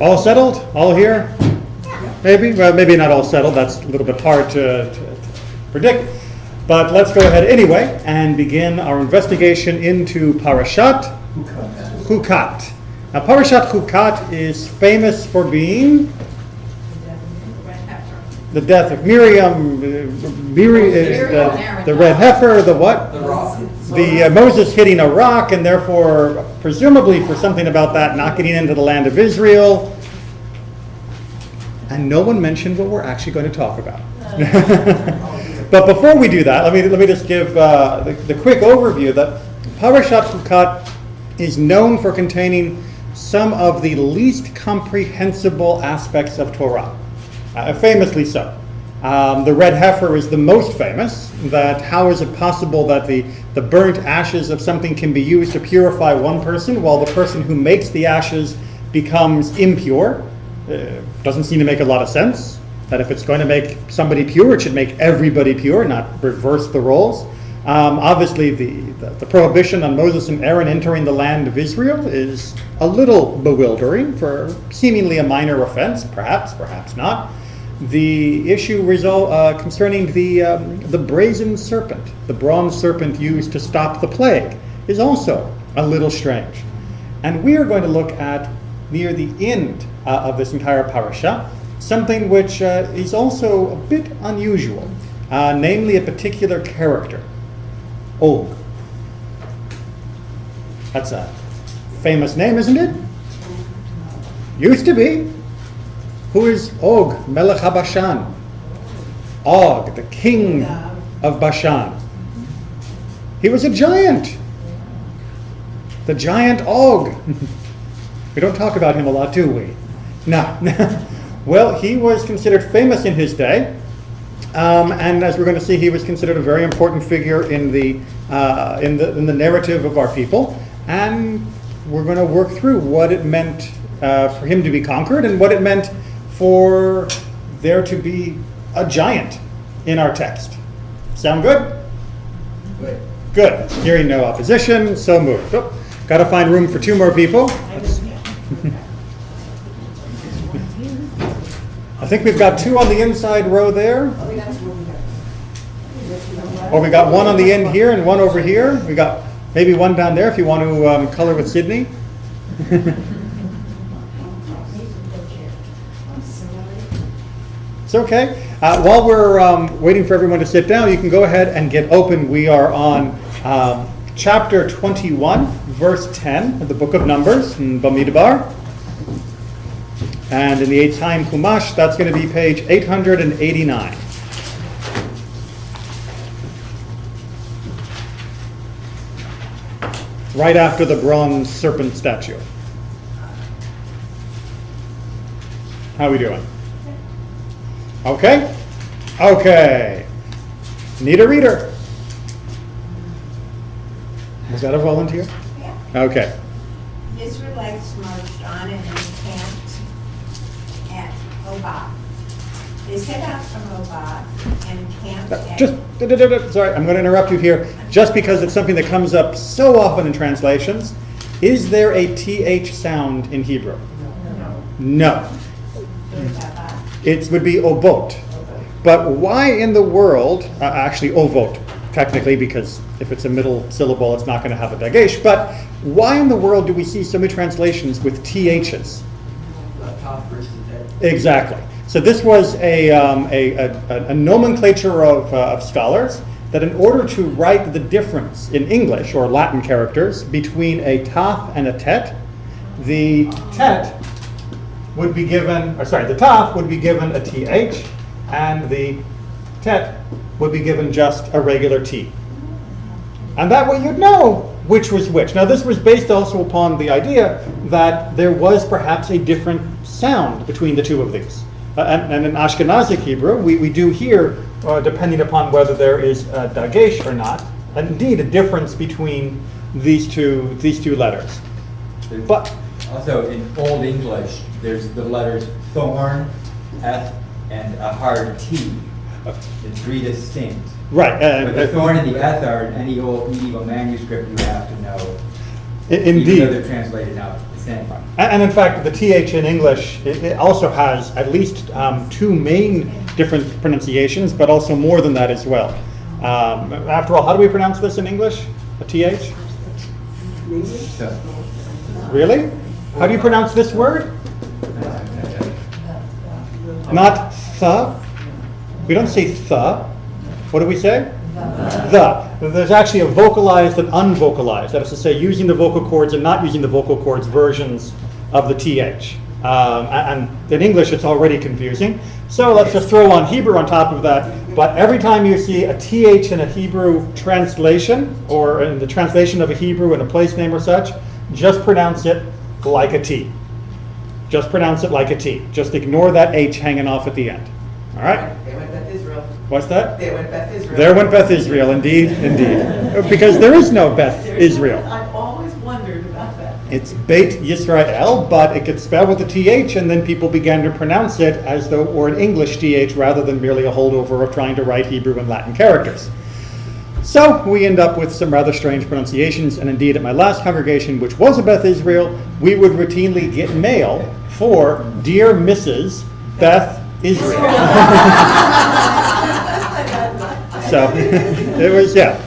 All settled? All here? Maybe? Well, maybe not all settled. That's a little bit hard to predict. But let's go ahead anyway and begin our investigation into Parashat Chukat. Now, Parashat Chukat is famous for being the death of Miriam. Miriam is the red heifer, the what? The rock. The Moses hitting a rock, and therefore, presumably for something about that, not getting into the land of Israel. And no one mentioned what we're actually going to talk about. But before we do that, let me just give the quick overview that Parashat Chukat is known for containing some of the least comprehensible aspects of Torah, famously so. The red heifer is the most famous, that how is it possible that the burnt ashes of something can be used to purify one person while the person who makes the ashes becomes impure? Doesn't seem to make a lot of sense. That if it's going to make somebody pure, it should make everybody pure, not reverse the roles. Obviously, the prohibition on Moses and Aaron entering the land of Israel is a little bewildering for seemingly a minor offense, perhaps not. The issue concerning the brazen serpent, the bronze serpent used to stop the plague, is also a little strange. And we are going to look at, near the end of this entire parasha, something which is also a bit unusual, namely a particular character, Og. That's a famous name, isn't it? Used to be. Who is Og, Melech HaBashan? Og, the king of Bashan. He was a giant. The giant Og. We don't talk about him a lot, do we? No. Well, he was considered famous in his day, and as we're going to see, he was considered a very important figure in the narrative of our people. And we're going to work through what it meant for him to be conquered and what it meant for there to be a giant in our text. Sound good? Good. Good. Hearing no opposition, so moved. Oh, got to find room for two more people. I think we've got two on the inside row there. Or we got one on the end here and one over here. We got maybe one down there if you want to color with Sydney. It's okay. While we're waiting for everyone to sit down, you can go ahead and get open. We are on chapter 21, verse 10 of the book of Numbers in Bamidbar. And in the Eitz Chaim Chumash, that's going to be page 889. Right after the bronze serpent statue. How are we doing? Okay? Okay. Need a reader. Was that a volunteer? Yeah. Okay. The Israelites marched on and encamped at Obah. They set out from Obah and camped at... Sorry, I'm going to interrupt you here. Just because it's something that comes up so often in translations. Is there a TH sound in Hebrew? No. It would be obot. But why in the world, actually ovot, technically, because if it's a middle syllable, it's not going to have a dagesh. But why in the world do we see so many translations with THs? Exactly. So this was a nomenclature of scholars that in order to write the difference in English or Latin characters between a taf and a tet, the tet would be given, the taf would be given a th, and the tet would be given just a regular t. And that way you'd know which was which. Now this was based also upon the idea that there was perhaps a different sound between the two of these. And in Ashkenazic Hebrew, we do hear, depending upon whether there is a dagesh or not, and indeed a difference between these two letters. But also in Old English, there's the letters thorn, F, and a hard T. It's three distinct. Right. But the thorn and the F are in any old medieval manuscript you have to know. Indeed. Even though they're translated now, it's same. And in fact, the TH in English, it also has at least two main different pronunciations, but also more than that as well. After all, how do we pronounce this in English? A TH? So, Really? How do you pronounce this word? Not th. We don't say th. What do we say? The. There's actually a vocalized and unvocalized. That is to say, using the vocal cords and not using the vocal cords versions of the TH. And in English, it's already confusing. So let's just throw on Hebrew on top of that. But every time you see a TH in a Hebrew translation, or in the translation of a Hebrew in a place name or such, just pronounce it like a T. Just pronounce it like a T. Just ignore that H hanging off at the end. All right? They went Beth Israel. What's that? They went Beth Israel. There went Beth Israel, indeed, indeed. Because there is no Beth Israel. I've always wondered about that. It's Beit Yisrael, but it gets spelled with the TH, and then people began to pronounce it as though it were an English TH rather than merely a holdover of trying to write Hebrew and Latin characters. So we end up with some rather strange pronunciations, and indeed at my last congregation, which was a Beth Israel, we would routinely get mail for Dear Mrs. Beth Israel. So it was, yeah.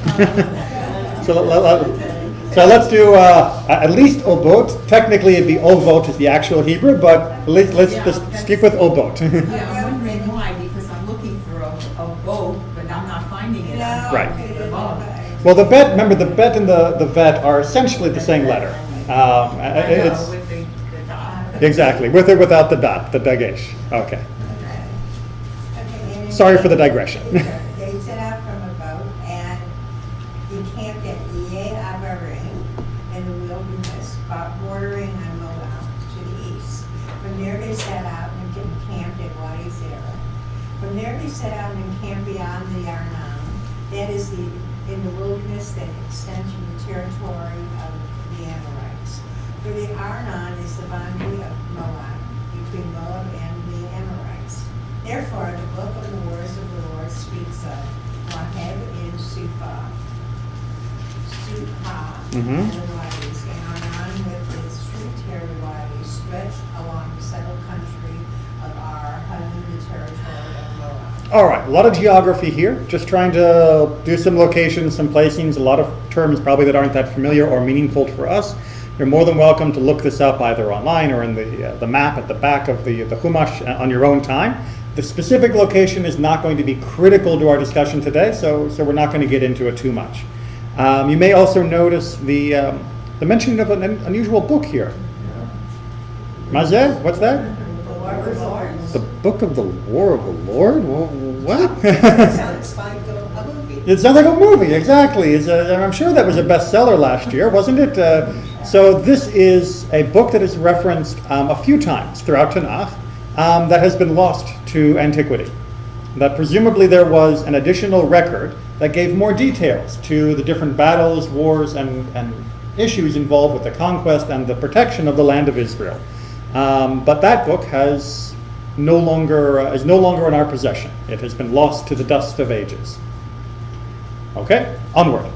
So let's do at least Obot. Technically it'd be Ovot is the actual Hebrew, but let's just stick with Obot. Yeah, I'm wondering why, because I'm looking for a boat, but I'm not finding it. No, Right. okay, Well, the bet, remember the bet and the vet are essentially the same letter. It's With the dot. exactly, with or without the dot, the dagesh. Okay. and Sorry for the digression. They set out from a boat and encamped at Iye Avarim in the wilderness, bordering on Moab to the east. From there they set out and encamped at Wadi Zerah. From there they set out and encamped beyond the Arnon. That is in the wilderness that extends from the territory of the Amorites. For the Arnon is the boundary of Moab, between Moab and the Amorites. Therefore, the book of the wars of the Lord speaks of Moab in Suphah, Mhm. and the Wadis, and Arnon with its tributary Wadis stretched along the settled country of Ar, hugging the territory of Moab. All right, a lot of geography here. Just trying to do some locations, some placings, a lot of terms probably that aren't that familiar or meaningful for us. You're more than welcome to look this up either online or in the map at the back of the Chumash on your own time. The specific location is not going to be critical to our discussion today, so we're not going to get into it too much. You may also notice the mention of an unusual book here. Mazeh, what's that? The War of the Lords. The Book of the War of the Lord? What? Sounds like a movie. It sounds like a movie, exactly. I'm sure that was a bestseller last year, wasn't it? So this is a book that is referenced a few times throughout Tanakh that has been lost to antiquity. That presumably there was an additional record that gave more details to the different battles, wars, and issues involved with the conquest and the protection of the land of Israel. But that book is no longer in our possession. It has been lost to the dust of ages. Okay, onward. Okay.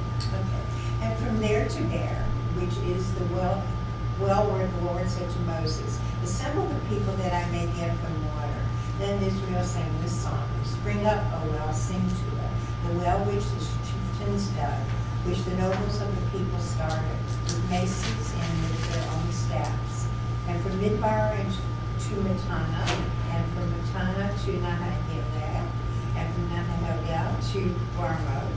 And from there to there, which is the well where the Lord said to Moses, assemble the people that I may get from water. Then Israel sang this song, spring up, O well, sing to it. The well which the chieftains dug, which the nobles of the people started, with maces and with their own staffs. And from Midbar to Matana, and from Matana to Nahagilad, and from Nahagilad to Barmot,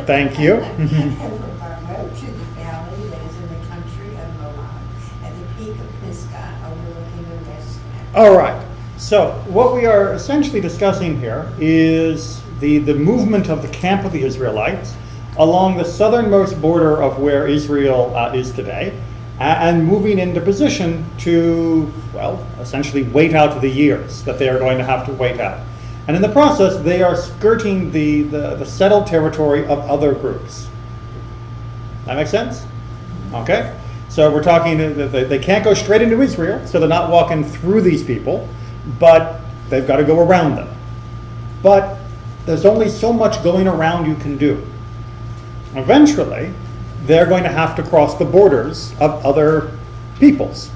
Thank you. and from Barmot to the valley that is in the country of Moab, at the peak of Pisgah, overlooking the west. All right. So what we are essentially discussing here is the movement of the camp of the Israelites along the southernmost border of where Israel is today, and moving into position to, well, essentially wait out the years that they are going to have to wait out. And in the process, they are skirting the settled territory of other groups. That makes sense? Okay. So we're talking, they can't go straight into Israel, so they're not walking through these people, but they've got to go around them. But there's only so much going around you can do. Eventually, they're going to have to cross the borders of other peoples.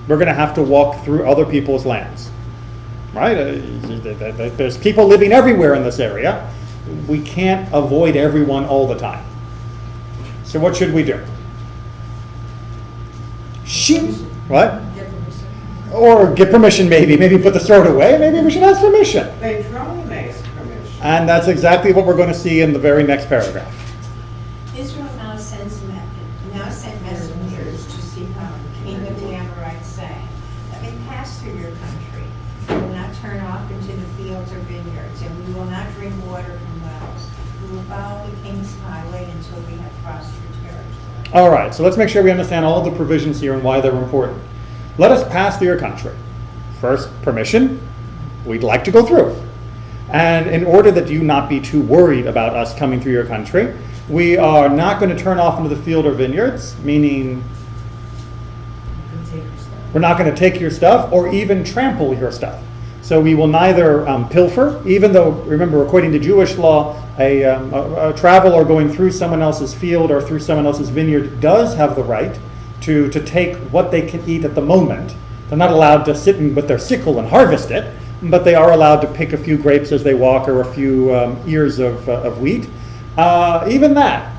We're going to have to walk through other people's lands, right? There's people living everywhere in this area. We can't avoid everyone all the time. So what should we do? What? Or get permission, maybe put the sword away. Maybe we should ask permission. They drone ask permission. And that's exactly what we're going to see in the very next paragraph. Israel now sent messengers to Sihon, king of the Amorites, saying, "Let me pass through your country. We will not turn off into the fields or vineyards, and we will not drink water from wells. We will follow the king's highway until we have crossed your territory." All right, so let's make sure we understand all the provisions here and why they're important. Let us pass through your country. First, permission. We'd like to go through. And in order that you not be too worried about us coming through your country, we are not going to turn off into the field or vineyards, meaning we're not going to take your stuff or even trample your stuff. So we will neither pilfer, even though, remember, according to Jewish law, a traveler going through someone else's field or through someone else's vineyard does have the right to take what they can eat at the moment. They're not allowed to sit with their sickle and harvest it, but they are allowed to pick a few grapes as they walk or a few ears of wheat. Even that,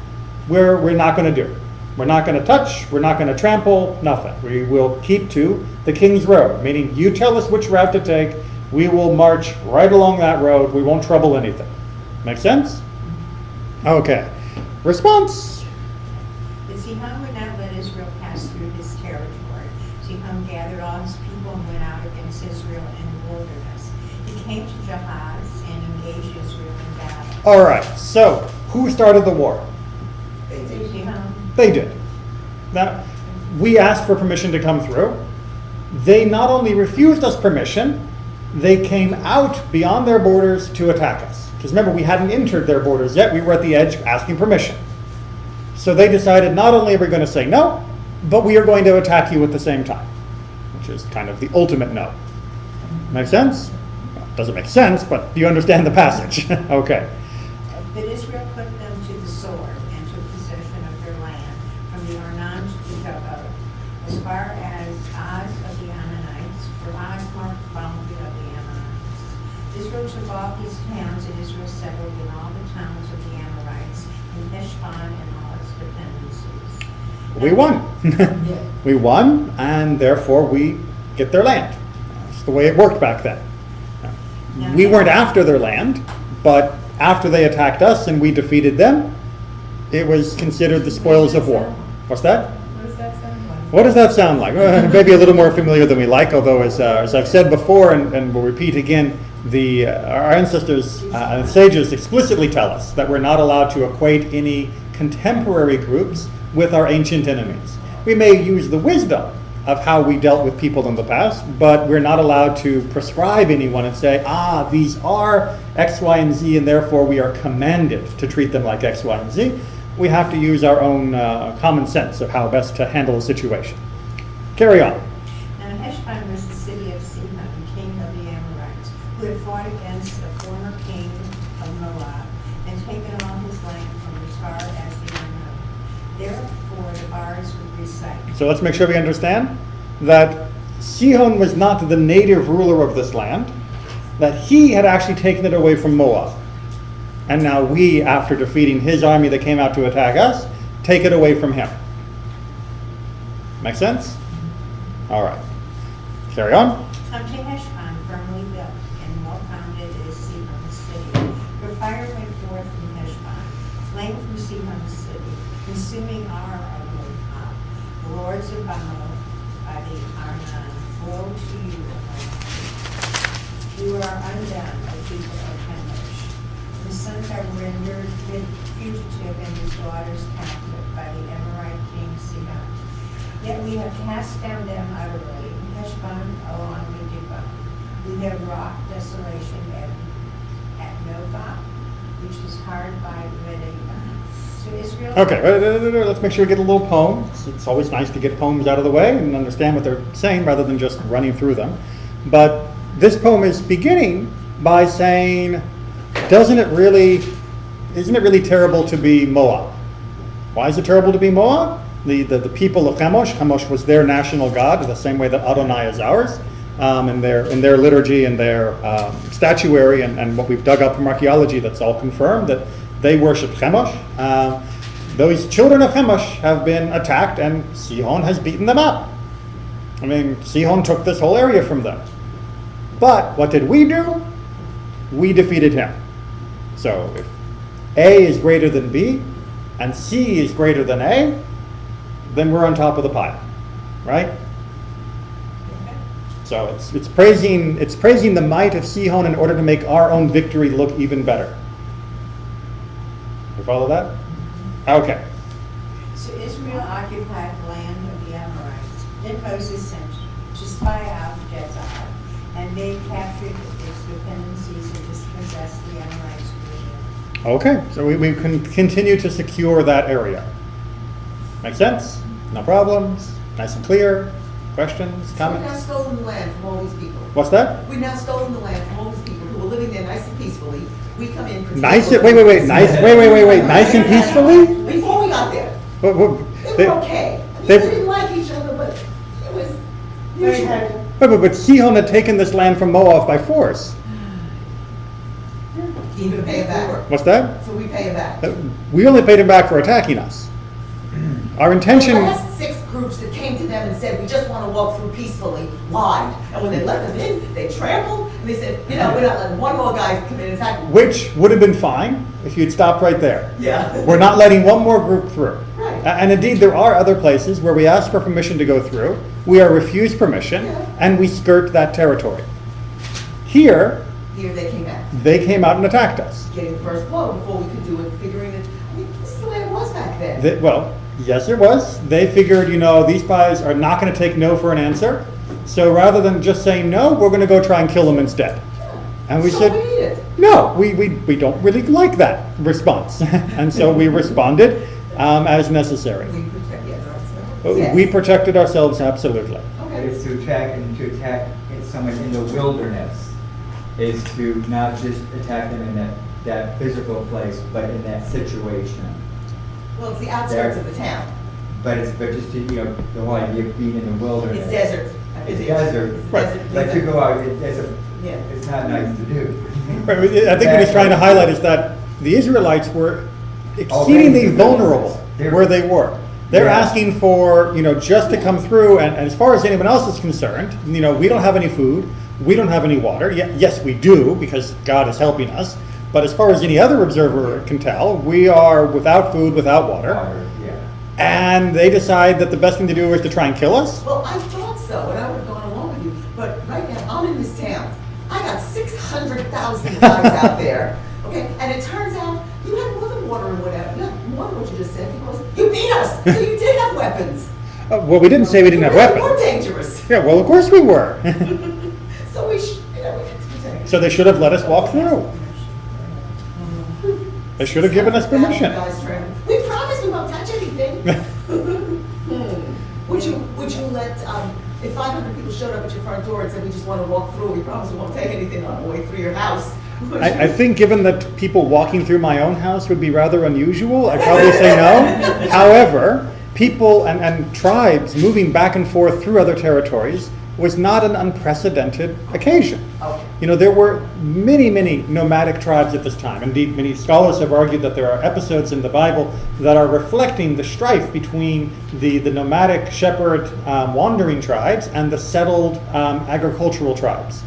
we're not going to do. We're not going to touch, we're not going to trample, nothing. We will keep to the King's Road, meaning you tell us which route to take, we will march right along that road, we won't trouble anything. Make sense? Okay. Response? But Sihon would not let Israel pass through his territory. Sihon gathered all his people and went out against Israel in the wilderness. He came to Jahaz and engaged Israel in battle. All right, so who started the war? Sihon. They did. Now, we asked for permission to come through. They not only refused us permission, they came out beyond their borders to attack us. Because remember, we hadn't entered their borders yet. We were at the edge asking permission. So they decided not only are we going to say no, but we are going to attack you at the same time, which is kind of the ultimate no. Make sense? Well, doesn't make sense, but you understand the passage. Okay. But Israel put them to the sword and took possession of their land from the Arnon to Jabbok, as far as Oz of the Ammonites, for Oz marked the boundary of the Ammonites. Israel took all these towns, and Israel settled in all the towns of the Amorites, in Heshbon and all its dependencies. We won. We won, and therefore we get their land. That's the way it worked back then. We weren't after their land, but after they attacked us and we defeated them, it was considered the spoils of war. What's that? What does that sound like? What does that sound like? Maybe a little more familiar than we like, although as I've said before, and we'll repeat again, our ancestors and sages explicitly tell us that we're not allowed to equate any contemporary groups with our ancient enemies. We may use the wisdom of how we dealt with people in the past, but we're not allowed to prescribe anyone and say, these are X, Y, and Z, and therefore we are commanded to treat them like X, Y, and Z. We have to use our own common sense of how best to handle a situation. Carry on. Now Heshbon was the city of Sihon, king of the Amorites, who had fought against the former king of Moab and taken all his land from as far as the Arnon. Therefore the bars would recite. So let's make sure we understand that Sihon was not the native ruler of this land, that he had actually taken it away from Moab. And now we, after defeating his army that came out to attack us, take it away from him. Make sense? All right. Carry on. Come to Heshbon, firmly built and well founded is Sihon's city. For fire went forth from Heshbon, flame from Sihon's city, consuming our ugly top. The lords of Bamoth by the Arnon, woe to you, O you are undone, O people of Chemosh. His sons are rendered fugitive and his daughters captive by the Amorite king Sihon. Yet we have cast down them utterly, Heshbon along with Dibon. We have wrought desolation at Nophah, which is hard by Medeba. So Israel. Okay, let's make sure we get a little poem. It's always nice to get poems out of the way and understand what they're saying rather than just running through them. But this poem is beginning by saying, isn't it really terrible to be Moab? Why is it terrible to be Moab? The people of Chemosh. Chemosh was their national god, the same way that Adonai is ours, in their liturgy and their statuary, and what we've dug up from archaeology. That's all confirmed that they worship Chemosh. Those children of Chemosh have been attacked, and Sihon has beaten them up. I mean, Sihon took this whole area from them. But what did we do? We defeated him. So if A is greater than B, and C is greater than A, then we're on top of the pile, right? So it's praising the might of Sihon in order to make our own victory look even better. You follow that? Okay. So Israel occupied the land of the Amorites. Then Moses sent to spy out Jezreel, and they captured its dependencies and dispossessed the Amorites from the Okay, so we can continue to secure that area. Make sense? No problems? Nice and clear? Questions? So we've now Comments? stolen the land from all these people. What's that? We've now stolen the land from all these people who were living there nice and peacefully. We come in. protect Nice, them. wait, nice and peacefully? Before we got there, What- they were okay. I mean, they- they didn't like each other, but it was usual. But Sihon had taken this land from Moab by force. Even pay it back. What's that? So we pay it back. We only paid him back for attacking us. Our intention, The last 6 groups that came to them and said, we just want to walk through peacefully, lied. And when they let them in, they trampled, and they said, we're not letting one more guy come in. In fact, which would have been fine if you'd stopped right there. yeah. We're not letting one more group through. Right. And indeed, there are other places where we ask for permission to go through, we are refused permission, Yeah. and we skirt that territory. Here, Here they came back, they came out and attacked us. getting the first blow before we could do it, figuring that, I mean, this is the way it was back then. Well, yes, it was. They figured, these guys are not going to take no for an answer. So rather than just saying no, we're going to go try and kill them instead. And we So said, we need it. no, we don't really like that response. And so we responded as necessary. We protect, yes. Yes. We protected ourselves absolutely. But Okay. it's to attack someone in the wilderness is to not just attack them in that physical place, but in that situation. Well, it's the outskirts of the town. But just to, the whole idea of being in the wilderness. It's desert. It's desert. It's Right. desert. Like to go out, Yeah. it's not nice to do. Right, I think what he's trying to highlight is that the Israelites were exceedingly vulnerable where they were. They're Yeah. asking for, just to come through, and as far as anyone else is concerned, we don't have any food, we don't have any water. Yes, we do, because God is helping us, but as far as any other observer can tell, we are without food, without water, Yeah. and they decide that the best thing to do is to try and kill us. Well, I thought so, and I would have gone along with you, but right now, I'm in this town. I got 600,000 guys out there, okay? And it turns out, you had more than water and whatever, you had more than what you just said, because you beat us, so you did have weapons. Well, we didn't say we didn't have You really were weapons. dangerous. Yeah, well, of course we were. So we had to protect. So they should have let us walk through. They should have given us permission. Guys trying- We promise we won't touch anything. Would you let, if 500 people showed up at your front door and said, we just want to walk through, we promise we won't take anything on the way through your house? would I you- think given that people walking through my own house would be rather unusual, I'd probably say no. However, people and tribes moving back and forth through other territories was not an unprecedented occasion. Okay. There were many, many nomadic tribes at this time. Indeed, many scholars have argued that there are episodes in the Bible that are reflecting the strife between the nomadic shepherd wandering tribes and the settled agricultural tribes.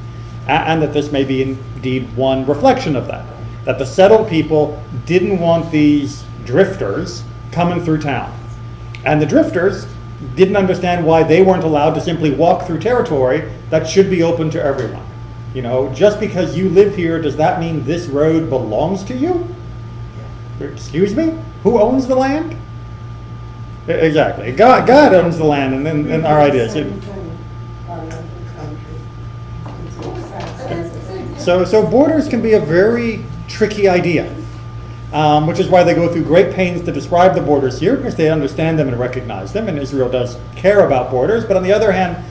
And that this may be indeed one reflection of that. That the settled people didn't want these drifters coming through town. And the drifters didn't understand why they weren't allowed to simply walk through territory that should be open to everyone. Just because you live here, does that mean this road belongs to you? Excuse me? Who owns the land? Exactly. God owns the land, and then all right is. So borders can be a very tricky idea, which is why they go through great pains to describe the borders here, because they understand them and recognize them, and Israel does care about borders. But on the other hand,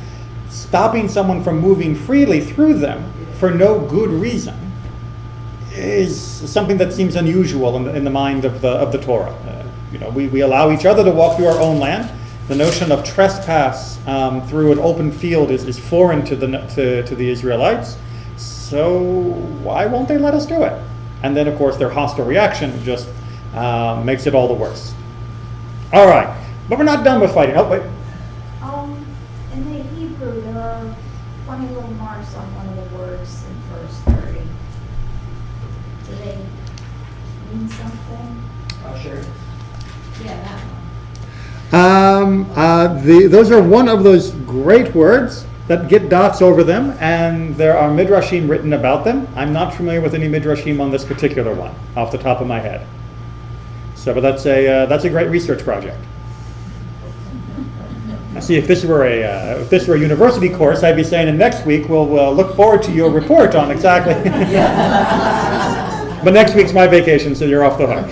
stopping someone from moving freely through them for no good reason is something that seems unusual in the mind of the Torah. we allow each other to walk through our own land. The notion of trespass through an open field is foreign to the Israelites. So why won't they let us do it? And then, of course, their hostile reaction just makes it all the worse. All right, but we're not done with fighting. Oh, wait. In the Hebrew, there are funny little marks on one of the words in verse 30. Do they mean something? Oh, sure. Yeah, that one. Those are one of those great words that get dots over them, and there are midrashim written about them. I'm not familiar with any midrashim on this particular one off the top of my head. So, but that's a great research project. I see. If this were a university course, I'd be saying, and next week we'll look forward to your report on exactly. But next week's my vacation, so you're off the hook.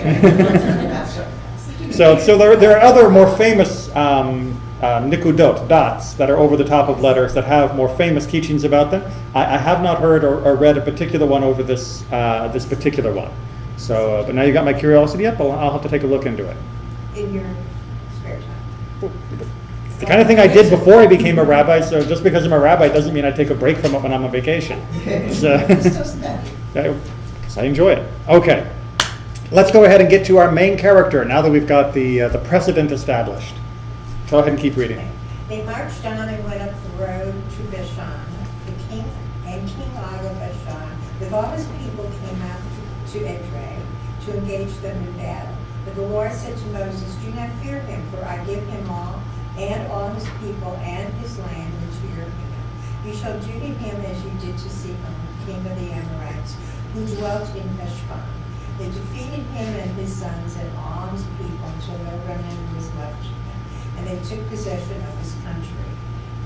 So there are other more famous nikudot, dots, that are over the top of letters that have more famous teachings about them. I have not heard or read a particular one over this particular one. So, but now you got my curiosity up. I'll have to take a look into it. In your spare time. The kind of thing I did before I became a rabbi. So just because I'm a rabbi doesn't mean I take a break from it when I'm on vacation. Because I enjoy it. Okay. Let's go ahead and get to our main character now that we've got the precedent established. Go ahead and keep reading. They marched on and went up the road to Bashan. King Og of Bashan, with all his people, came out to Edrei to engage them in battle. But the Lord said to Moses, "Do not fear him, for I give him all his people and his land into your hand. You shall do to him as you did to Sihon, king of the Amorites, who dwelt in Heshbon. They defeated him and his sons and all his people until no remnant was left to him, and they took possession of his country.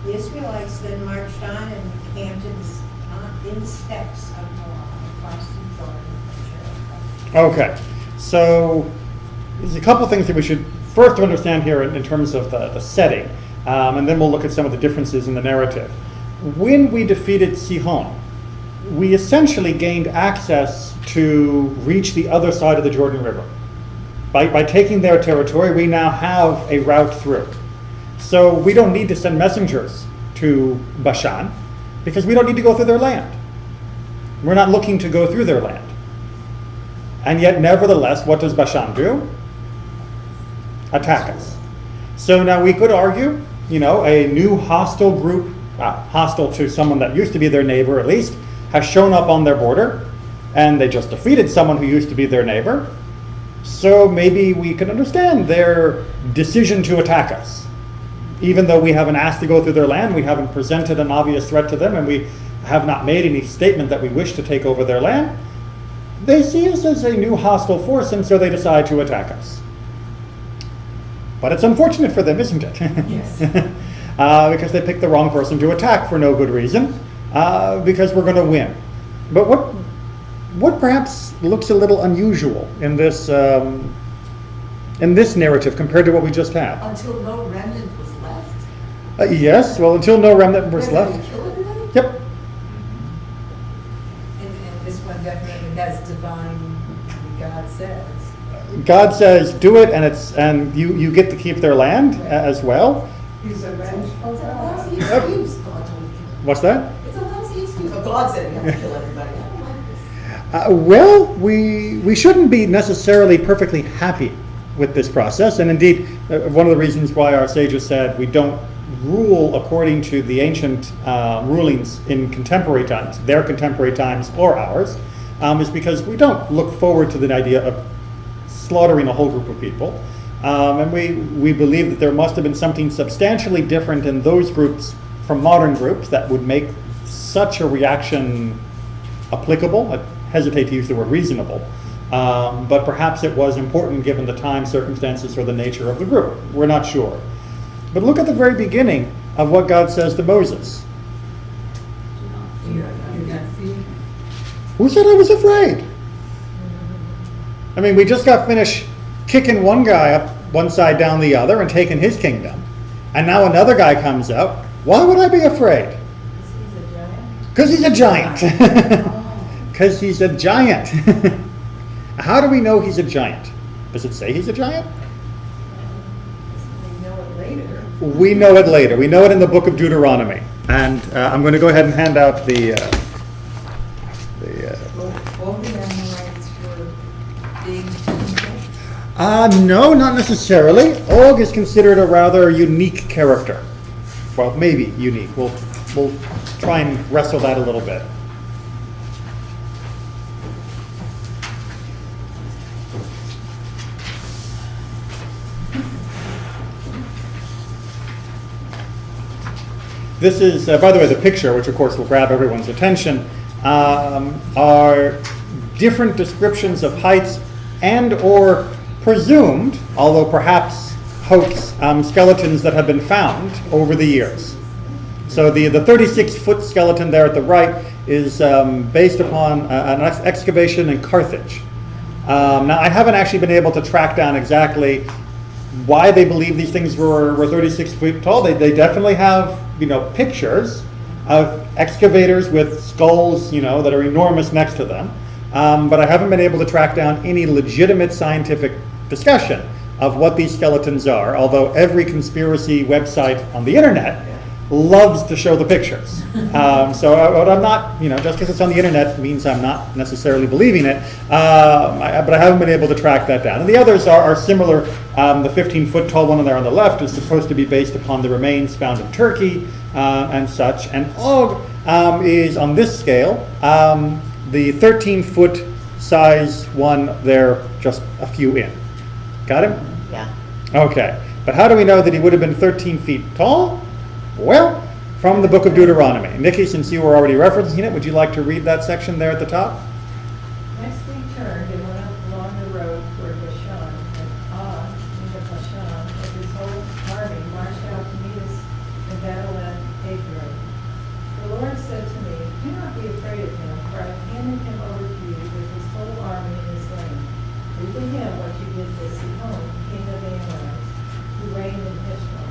The Israelites then marched on and camped in the steppes of Moab, across the Jordan from Jericho." Okay. So there's a couple things that we should first understand here in terms of the setting, and then we'll look at some of the differences in the narrative. When we defeated Sihon, we essentially gained access to reach the other side of the Jordan River. By taking their territory, we now have a route through. So we don't need to send messengers to Bashan because we don't need to go through their land. We're not looking to go through their land. And yet, nevertheless, what does Bashan do? Attack us. So now we could argue, a new hostile group, hostile to someone that used to be their neighbor at least, has shown up on their border, and they just defeated someone who used to be their neighbor. So maybe we can understand their decision to attack us. Even though we haven't asked to go through their land, we haven't presented an obvious threat to them, and we have not made any statement that we wish to take over their land, they see us as a new hostile force, and so they decide to attack us. But it's unfortunate for them, isn't it? Yes. Because they picked the wrong person to attack for no good reason, because we're going to win. But what perhaps looks a little unusual in this narrative compared to what we just had? Until no remnant was left. Yes, well, until no remnant was They're gonna left. kill everybody? Yep. And this one definitely has divine, God says. God says, do it, and you get to keep their land as well. He's a vengeful It's a God. lousy excuse, God told me. What's that? It's a lousy excuse. Oh, God said we have to kill everybody. I don't like this. Well, we shouldn't be necessarily perfectly happy with this process, and indeed, one of the reasons why our sages said we don't rule according to the ancient rulings in contemporary times, their contemporary times or ours, is because we don't look forward to the idea of slaughtering a whole group of people. And we believe that there must have been something substantially different in those groups from modern groups that would make such a reaction applicable. I hesitate to use the word reasonable, but perhaps it was important given the time, circumstances, or the nature of the group. We're not sure. But look at the very beginning of what God says to Moses. Do not fear. Who said I was afraid? I mean, we just got finished kicking one guy up one side down the other and taking his kingdom. And now another guy comes up. Why would I be afraid? Because he's a giant. Because he's a giant. How do we know he's a giant? Does it say he's a giant? We know it later. We know it in the book of Deuteronomy. And I'm going to go ahead and hand out the All the Amorites were big people. no, not necessarily. Og is considered a rather unique character. Well, maybe unique. We'll try and wrestle that a little bit. This is, by the way, the picture, which of course will grab everyone's attention, are different descriptions of heights and or presumed, although perhaps hoax, skeletons that have been found over the years. So the 36-foot skeleton there at the right is based upon an excavation in Carthage. Now, I haven't actually been able to track down exactly why they believe these things were 36 feet tall. They definitely have, pictures of excavators with skulls, that are enormous next to them. But I haven't been able to track down any legitimate scientific discussion of what these skeletons are, although every conspiracy website on the internet loves to show the pictures. So I'm not, just because it's on the internet means I'm not necessarily believing it, but I haven't been able to track that down. And the others are similar. The 15-foot tall one there on the left is supposed to be based upon the remains found in Turkey and such. And Og is on this scale, the 13-foot size one there, just a few in. Got him? Yeah. Okay. But how do we know that he would have been 13 feet tall? Well, from the book of Deuteronomy. Nikki, since you were already referencing it, would you like to read that section there at the top? Next we turned and went up along the road toward Bashan, and Og, king of Bashan, with his whole army marched out to meet us in battle at Edrei. The Lord said to me, "Do not be afraid of him, for I have handed him over to you with his whole army and his land. Do to him what you did to Sihon, king of the Amorites, who reigned in Heshbon.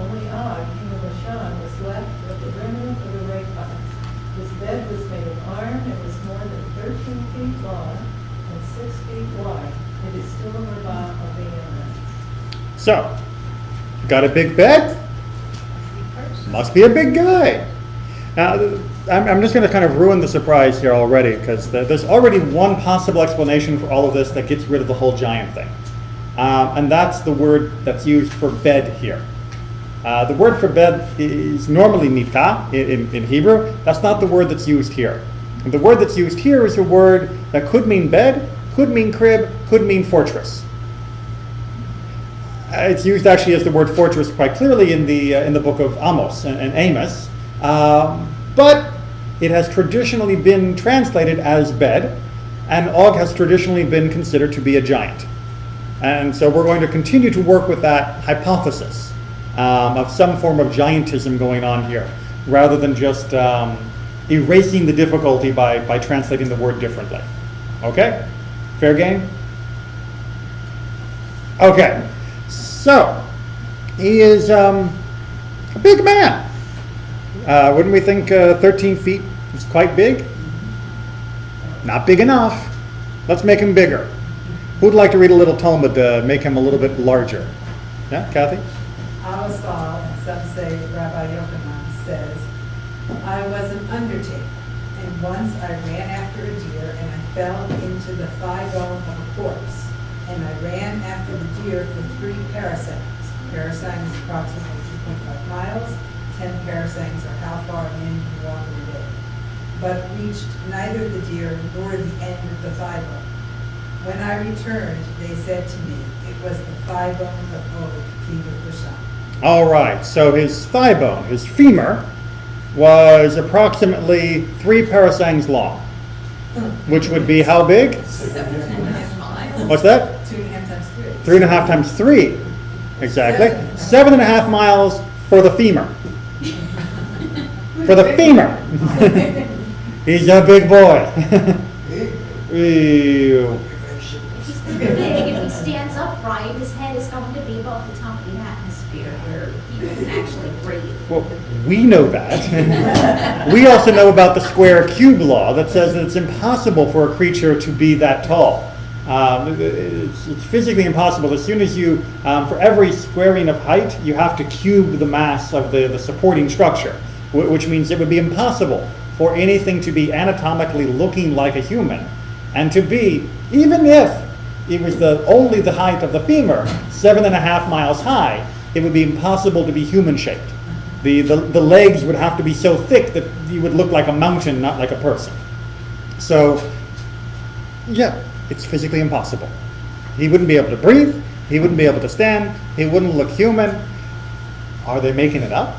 Only Og, king of Bashan, was left with the remnant of the Rephaites. His bed was made of iron and was more than 13 feet long and 6 feet wide. It is still in the Rabbah of the Amorites." So, got a big bed? Must be a big guy. Now, I'm just going to kind of ruin the surprise here already, because there's already one possible explanation for all of this that gets rid of the whole giant thing. And that's the word that's used for bed here. The word for bed is normally mita in Hebrew. That's not the word that's used here. And the word that's used here is a word that could mean bed, could mean crib, could mean fortress. It's used actually as the word fortress quite clearly in the book of Amos and Amos. But it has traditionally been translated as bed, and Og has traditionally been considered to be a giant. And so we're going to continue to work with that hypothesis of some form of giantism going on here, rather than just erasing the difficulty by translating the word differently. Okay? Fair game? Okay. So, he is a big man. Wouldn't we think 13 feet is quite big? Not big enough. Let's make him bigger. Who'd like to read a little Talmud to make him a little bit larger? Yeah, Kathy? Awasal, and some say Rabbi Yochanan, says, "I was an undertaker, and once I ran after a deer, and I fell into the thigh bone of a corpse, and I ran after the deer for 3 parasangs. Parasang is approximately 2.5 miles. 10 parasangs are how far a man can walk in a day, but reached neither the deer nor the end of the thigh bone. When I returned, they said to me, it was the thigh bone of Og, king of Bashan." All right, so his thigh bone, his femur, was approximately 3 parasangs long, which would be how big? 7.5 miles. What's that? 2.5 times 3 3. and a half times 3. Exactly. 7.5 miles for the femur. For the femur. He's a big boy. Ew. He's too big. If he stands upright, his head is going to be above the top of the atmosphere where people can actually breathe. Well, we know that. We also know about the square cube law that says that it's impossible for a creature to be that tall. It's physically impossible. As soon as you, for every squaring of height, you have to cube the mass of the supporting structure, which means it would be impossible for anything to be anatomically looking like a human, and to be, even if it was only the height of the femur, 7.5 miles high, it would be impossible to be human-shaped. The legs would have to be so thick that you would look like a mountain, not like a person. So, yeah, it's physically impossible. He wouldn't be able to breathe. He wouldn't be able to stand. He wouldn't look human. Are they making it up?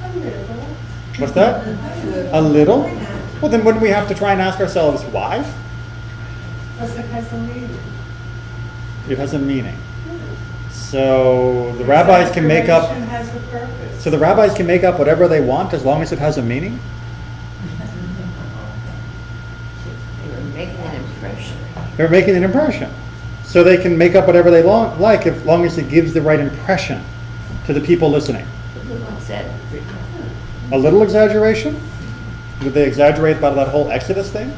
A little. What's that? A little? Well, then wouldn't we have to try and ask ourselves why? Because it has a meaning. It has a meaning. So the rabbis can make up. Exaggeration has a purpose. So the rabbis can make up whatever they want as long as it has a meaning. They were making an impression. They're making an impression. So they can make up whatever they like as long as it gives the right impression to the people listening. A little exaggerated. A little exaggeration? Did they exaggerate about that whole Exodus thing?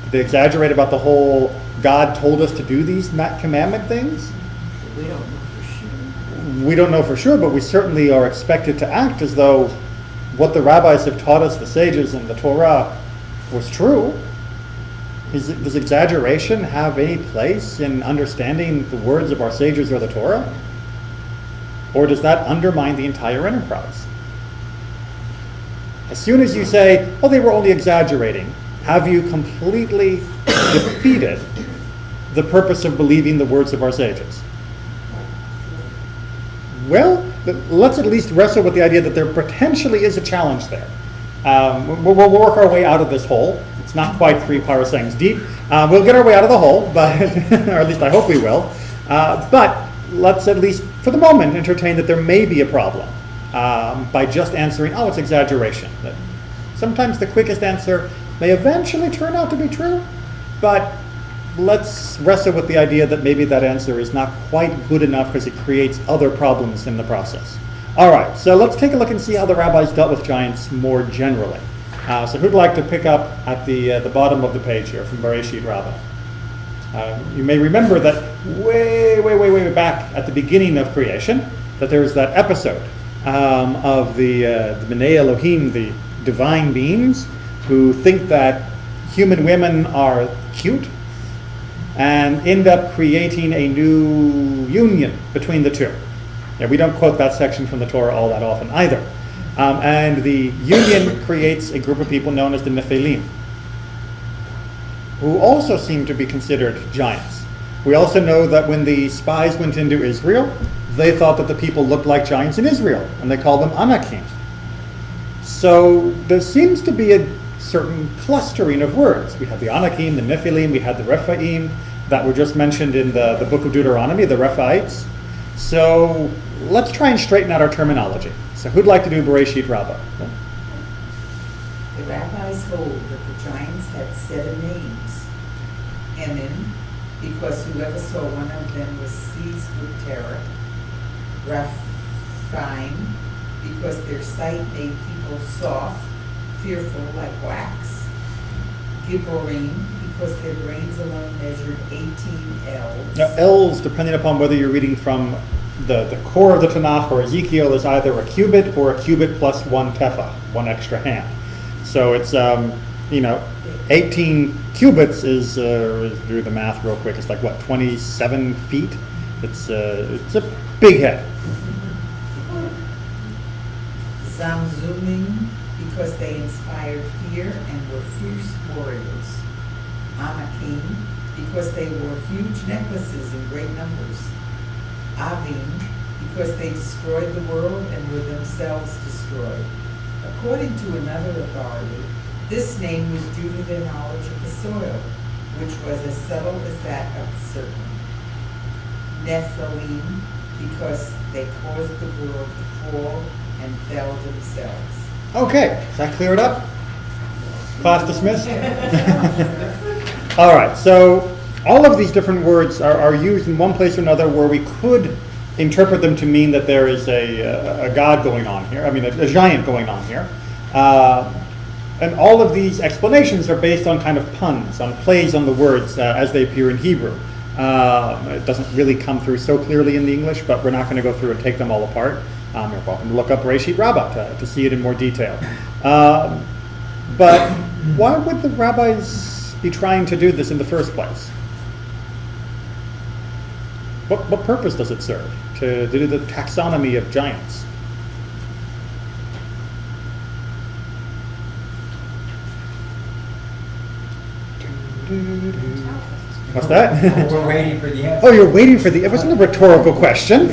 Did they exaggerate about the whole God told us to do these commandment things? We don't know for sure. We don't know for sure, but we certainly are expected to act as though what the rabbis have taught us, the sages and the Torah, was true. Does exaggeration have any place in understanding the words of our sages or the Torah? Or does that undermine the entire enterprise? As soon as you say, oh, they were only exaggerating, have you completely defeated the purpose of believing the words of our sages? Well, let's at least wrestle with the idea that there potentially is a challenge there. We'll work our way out of this hole. It's not quite 3 parasangs deep. We'll get our way out of the hole, but or at least I hope we will. But let's at least, for the moment, entertain that there may be a problem by just answering, oh, it's exaggeration. That sometimes the quickest answer may eventually turn out to be true, but let's wrestle with the idea that maybe that answer is not quite good enough because it creates other problems in the process. All right, so let's take a look and see how the rabbis dealt with giants more generally. So who'd like to pick up at the bottom of the page here from Bereshit Rabbah? You may remember that way back at the beginning of creation, that there's that episode of the B'nai Elohim, the divine beings, who think that human women are cute and end up creating a new union between the two. Yeah, we don't quote that section from the Torah all that often either. And the union creates a group of people known as the Nephilim, who also seem to be considered giants. We also know that when the spies went into Israel, they thought that the people looked like giants in Israel, and they called them Anakim. So there seems to be a certain clustering of words. We have the Anakim, the Nephilim, we had the Rephaim that were just mentioned in the book of Deuteronomy, the Rephaites. So let's try and straighten out our terminology. So who'd like to do Bereshit Rabbah? The rabbis hold that the giants had 7 names. Emin, because whoever saw one of them was seized with terror. Rephaim, because their sight made people soft, fearful like wax. Gibborim, because their brains alone measured 18 ells. Now, ells, depending upon whether you're reading from the core of the Tanakh or Ezekiel, is either a cubit or a cubit plus 1 tefah, 1 extra hand. So it's 18 cubits is do the math real quick. It's like what, 27 feet? It's a big head. Zamzumim, because they inspired fear and were fierce warriors. Anakim, because they wore huge necklaces in great numbers. Avim, because they destroyed the world and were themselves destroyed. According to another authority, this name was due to their knowledge of the soil, which was as subtle as that of the serpent. Nephilim, because they caused the world to fall and fell themselves. Okay, does that clear it up? Class dismissed? All right, so all of these different words are used in one place or another where we could interpret them to mean that there is a god going on here, I mean a giant going on here. And all of these explanations are based on kind of puns, on plays on the words as they appear in Hebrew. It doesn't really come through so clearly in the English, but we're not going to go through and take them all apart. You're welcome to look up Reshit Rabbah to see it in more detail. But why would the rabbis be trying to do this in the first place? What purpose does it serve to do the taxonomy of giants? What's that? We're waiting for the answer. Oh, you're waiting for the. It wasn't a rhetorical question.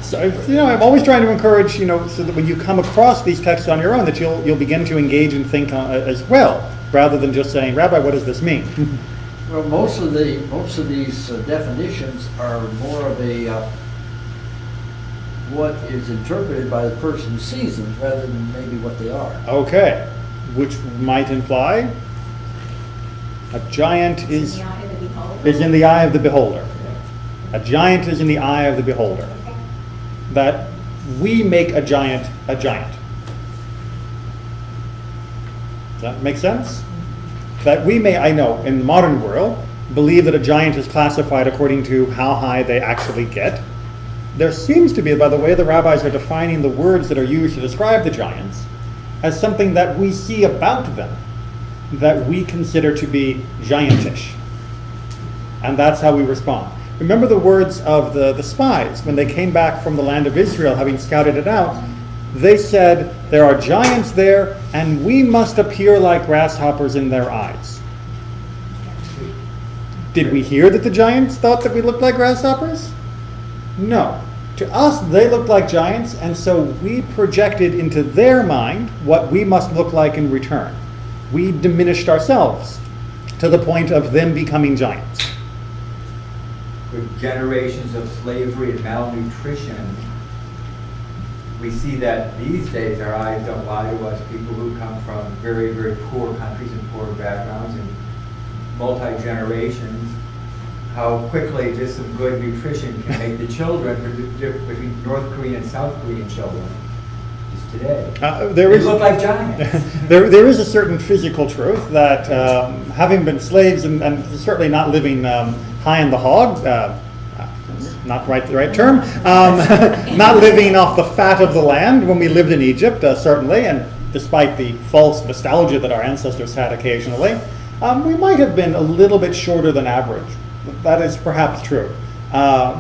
So I'm always trying to encourage so that when you come across these texts on your own, that you'll begin to engage and think as well, rather than just saying, Rabbi, what does this mean? Well, most of these definitions are more of a what is interpreted by the person who sees them, rather than maybe what they are. Okay, which might imply a giant is in the eye of the beholder. A giant is in the eye of the beholder. That we make a giant a giant. Does that make sense? That we may, I know, in the modern world, believe that a giant is classified according to how high they actually get. There seems to be, by the way the rabbis are defining the words that are used to describe the giants, as something that we see about them that we consider to be giantish. And that's how we respond. Remember the words of the spies when they came back from the land of Israel, having scouted it out. They said, there are giants there, and we must appear like grasshoppers in their eyes. Did we hear that the giants thought that we looked like grasshoppers? No. To us, they looked like giants, and so we projected into their mind what we must look like in return. We diminished ourselves to the point of them becoming giants. With generations of slavery and malnutrition, we see that these days our eyes don't lie to us, people who come from very, very poor countries and poor backgrounds and multi-generations, how quickly just some good nutrition can make the children between North Korean and South Korean children just today. They look like giants. There is a certain physical truth that having been slaves and certainly not living high in the hog, not the right term, not living off the fat of the land when we lived in Egypt, certainly, and despite the false nostalgia that our ancestors had occasionally, we might have been a little bit shorter than average. That is perhaps true.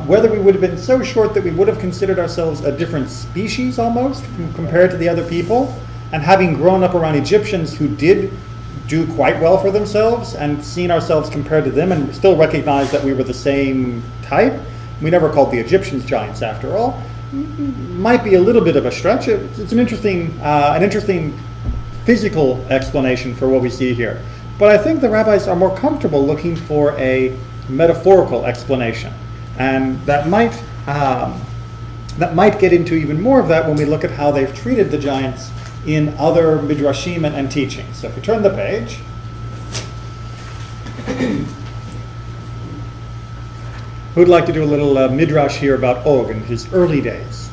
Whether we would have been so short that we would have considered ourselves a different species almost compared to the other people, and having grown up around Egyptians who did do quite well for themselves and seen ourselves compared to them and still recognize that we were the same type. We never called the Egyptians giants after all. Might be a little bit of a stretch. It's an interesting physical explanation for what we see here. But I think the rabbis are more comfortable looking for a metaphorical explanation. And that might get into even more of that when we look at how they've treated the giants in other midrashim and teachings. So if we turn the page, who'd like to do a little midrash here about Og in his early days?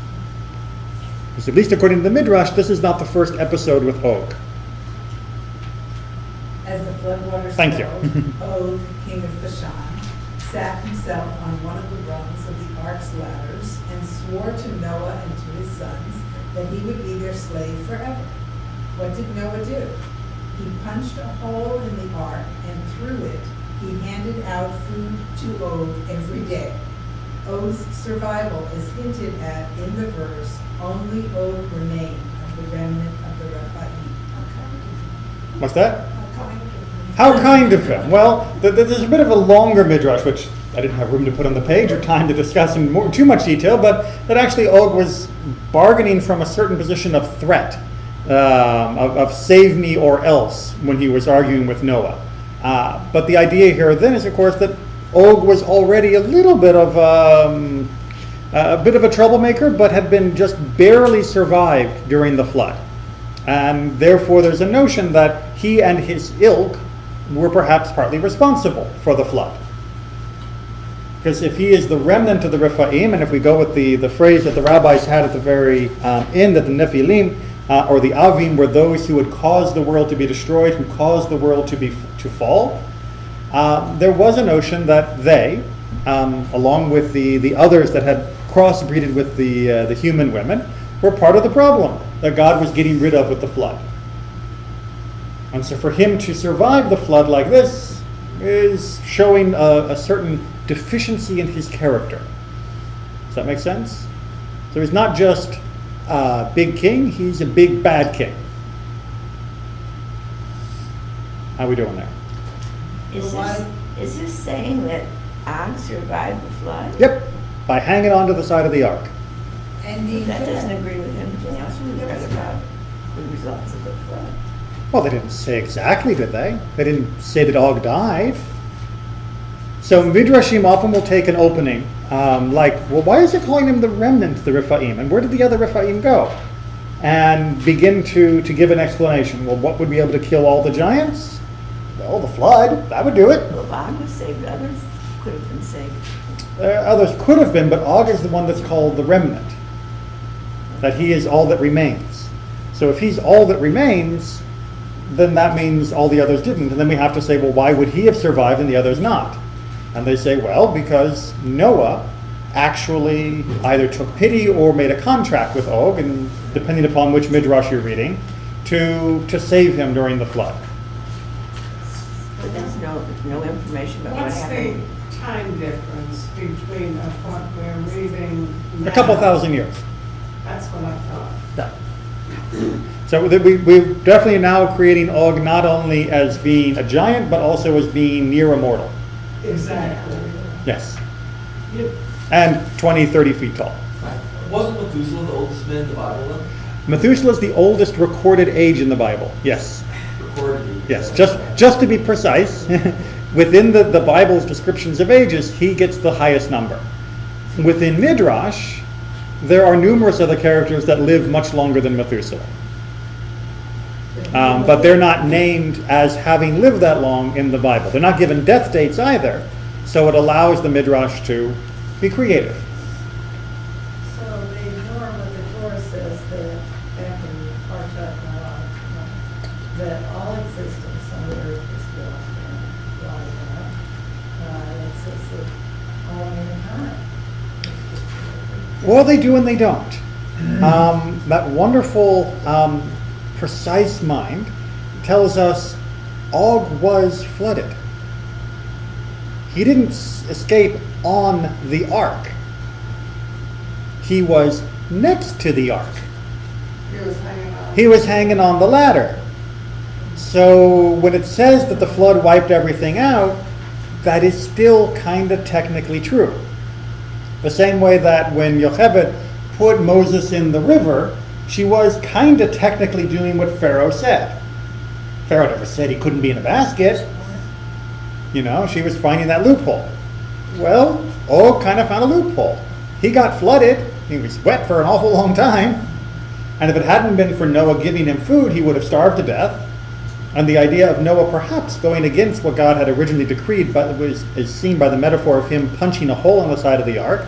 Because at least according to the midrash, this is not the first episode with Og. As the floodwaters Thank you. Og, king of Bashan, sat himself on one of the rungs of the ark's ladders and swore to Noah and to his sons that he would be their slave forever. What did Noah do? He punched a hole in the ark, and through it he handed out food to Og every day. Og's survival is hinted at in the verse, only Og remained of the remnant of the Rephaim. What's that? How kind of him. Well, there's a bit of a longer midrash, which I didn't have room to put on the page or time to discuss in too much detail, but that actually Og was bargaining from a certain position of threat, of save me or else, when he was arguing with Noah. But the idea here then is, of course, that Og was already a little bit of a troublemaker, but had been just barely survived during the flood. And therefore there's a notion that he and his ilk were perhaps partly responsible for the flood. Because if he is the remnant of the Rephaim, and if we go with the phrase that the rabbis had at the very end, that the Nephilim or the Avim were those who would cause the world to be destroyed, who caused the world to fall. There was a notion that they, along with the others that had crossbreeded with the human women, were part of the problem that God was getting rid of with the flood. And so for him to survive the flood like this is showing a certain deficiency in his character. Does that make sense? So he's not just a big king, he's a big bad king. How are we doing there? Is this saying that Og survived the flood? Yep, by hanging onto the side of the ark. And he That doesn't could. agree with anything else we read about the results of the flood. Well, they didn't say exactly, did they? They didn't say that Og died. So Midrashim often will take an opening, like, well, why is it calling them the remnant, the Rephaim? And where did the other Rephaim go? And begin to give an explanation. Well, what would be able to kill all the giants? Well, the flood, that would do it. Well, Og was saved, others could have been saved. Others could have been, but Og is the one that's called the remnant. That he is all that remains. So if he's all that remains, then that means all the others didn't. And then we have to say, well, why would he have survived and the others not? And they say, well, because Noah actually either took pity or made a contract with Og, and depending upon which midrash you're reading, to save him during the flood. But there's no information about what What's the happened. time difference between what we're reading now? A couple thousand years. That's what I thought. Yeah. So we're definitely now creating Og not only as being a giant, but also as being near immortal. Exactly. Yes. You- And 20, 30 feet tall. Wasn't Methuselah the oldest man in the Bible then? Methuselah is the oldest recorded age in the Bible. Yes. Recorded age. Yes. Just to be precise, within the Bible's descriptions of ages, he gets the highest number. Within Midrash, there are numerous other characters that live much longer than Methuselah. But they're not named as having lived that long in the Bible. They're not given death dates either, so it allows the Midrash to be creative. So they ignore what the Torah says that back in Parshat Noah, that all existence on the earth is built and light up. It says that all mankind is just created. Well, they do and they don't. That wonderful, precise mind tells us Og was flooded. He didn't escape on the ark. He was next to the ark. He was hanging on the ladder. So when it says that the flood wiped everything out, that is still kind of technically true. The same way that when Yocheved put Moses in the river, she was kind of technically doing what Pharaoh said. Pharaoh never said he couldn't be in a basket. You know, she was finding that loophole. Well, Og kind of found a loophole. He got flooded. He was wet for an awful long time. And if it hadn't been for Noah giving him food, he would have starved to death. And the idea of Noah perhaps going against what God had originally decreed is seen by the metaphor of him punching a hole in the side of the ark.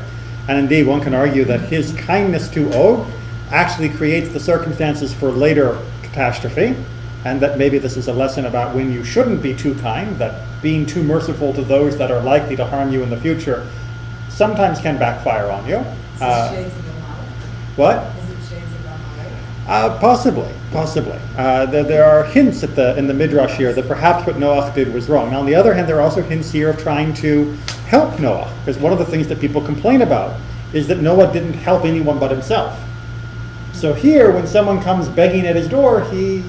And indeed, one can argue that his kindness to Og actually creates the circumstances for later catastrophe, and that maybe this is a lesson about when you shouldn't be too kind, that being too merciful to those that are likely to harm you in the future sometimes can backfire on you. What? Possibly. There are hints in the Midrash here that perhaps what Noah did was wrong. Now, on the other hand, there are also hints here of trying to help Noah, because one of the things that people complain about is that Noah didn't help anyone but himself. So here, when someone comes begging at his door, he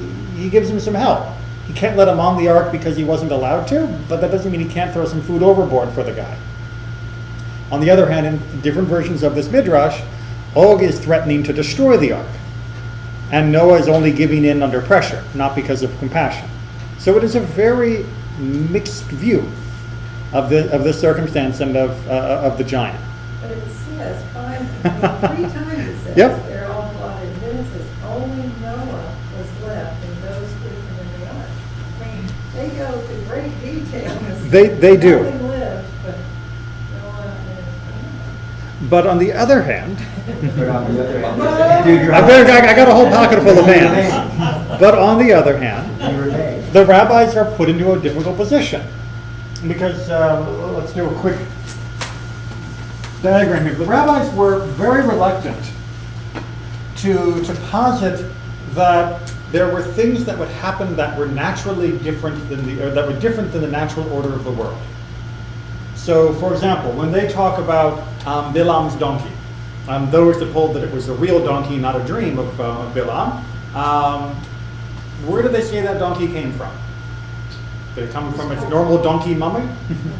gives him some help. He can't let him on the ark because he wasn't allowed to, but that doesn't mean he can't throw some food overboard for the guy. On the other hand, in different versions of this Midrash, Og is threatening to destroy the ark. And Noah is only giving in under pressure, not because of compassion. So it is a very mixed view of this circumstance and of the giant. But it says, 3 times it says, Yep. they're all blotted. And then it says, only Noah was left and those with him in the ark. I mean, they go to great detail. They do. Nothing lived, but Noah and his family. But on the other hand, But on the other hand, you I got a whole pocket full of hands. But on the other hand, remain. the rabbis are put into a difficult position. Because, let's do a quick diagram here. The rabbis were very reluctant to posit that there were things that would happen that were naturally different than that were different than the natural order of the world. So, for example, when they talk about Bilam's donkey, those that hold that it was a real donkey, not a dream of Bilam, where do they say that donkey came from? Did it come from its normal donkey mummy?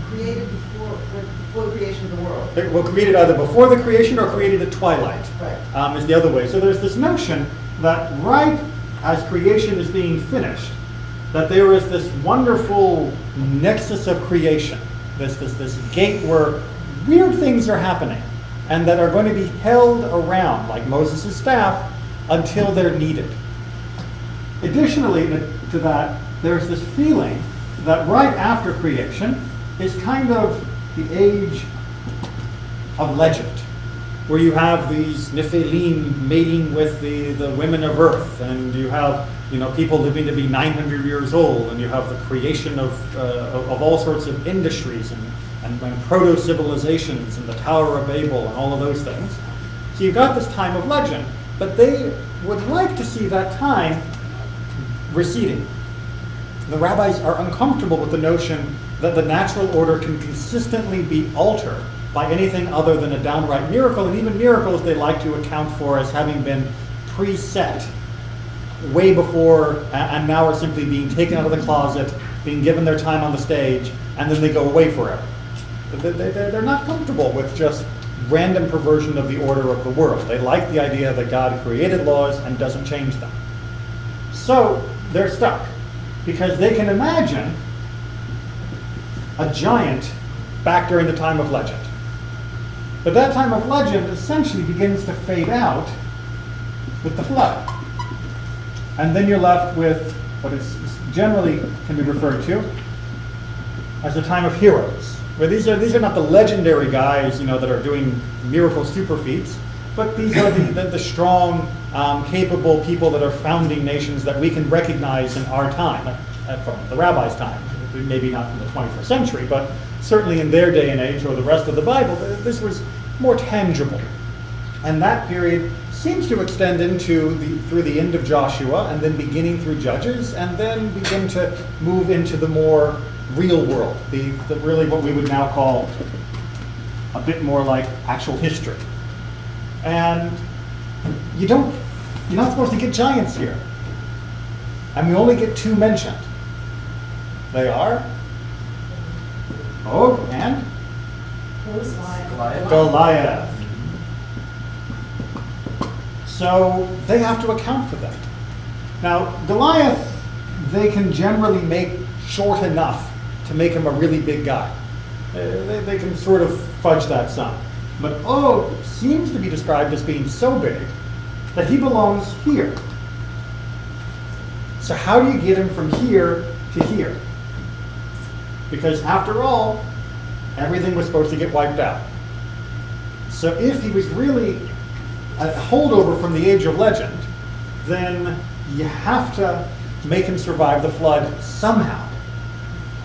Created before the creation of the world. Well, created either before the creation or created at twilight, Right. is the other way. So there's this notion that right as creation is being finished, that there is this wonderful nexus of creation, this gate where weird things are happening, and that are going to be held around, like Moses' staff, until they're needed. Additionally to that, there's this feeling that right after creation is kind of the age of legend, where you have these Nephilim mating with the women of earth, and you have people living to be 900 years old, and you have the creation of all sorts of industries and proto-civilizations and the Tower of Babel and all of those things. So you've got this time of legend, but they would like to see that time receding. The rabbis are uncomfortable with the notion that the natural order can consistently be altered by anything other than a downright miracle, and even miracles they like to account for as having been preset way before, and now are simply being taken out of the closet, being given their time on the stage, and then they go away forever. They're not comfortable with just random perversion of the order of the world. They like the idea that God created laws and doesn't change them. So they're stuck, because they can imagine a giant back during the time of legend. But that time of legend essentially begins to fade out with the flood. And then you're left with what is generally can be referred to as a time of heroes, where these are not the legendary guys, that are doing miracle super feats, but these are the strong, capable people that are founding nations that we can recognize in our time, from the rabbis' time. Maybe not from the 21st century, but certainly in their day and age, or the rest of the Bible, this was more tangible. And that period seems to extend through the end of Joshua, and then beginning through Judges, and then begin to move into the more real world, the really what we would now call a bit more like actual history. And you're not supposed to get giants here. And we only get two mentioned. They are Og and Goliath. So they have to account for that. Now, Goliath, they can generally make short enough to make him a really big guy. They can sort of fudge that some. But Og seems to be described as being so big that he belongs here. So how do you get him from here to here? Because after all, everything was supposed to get wiped out. So if he was really a holdover from the age of legend, then you have to make him survive the flood somehow.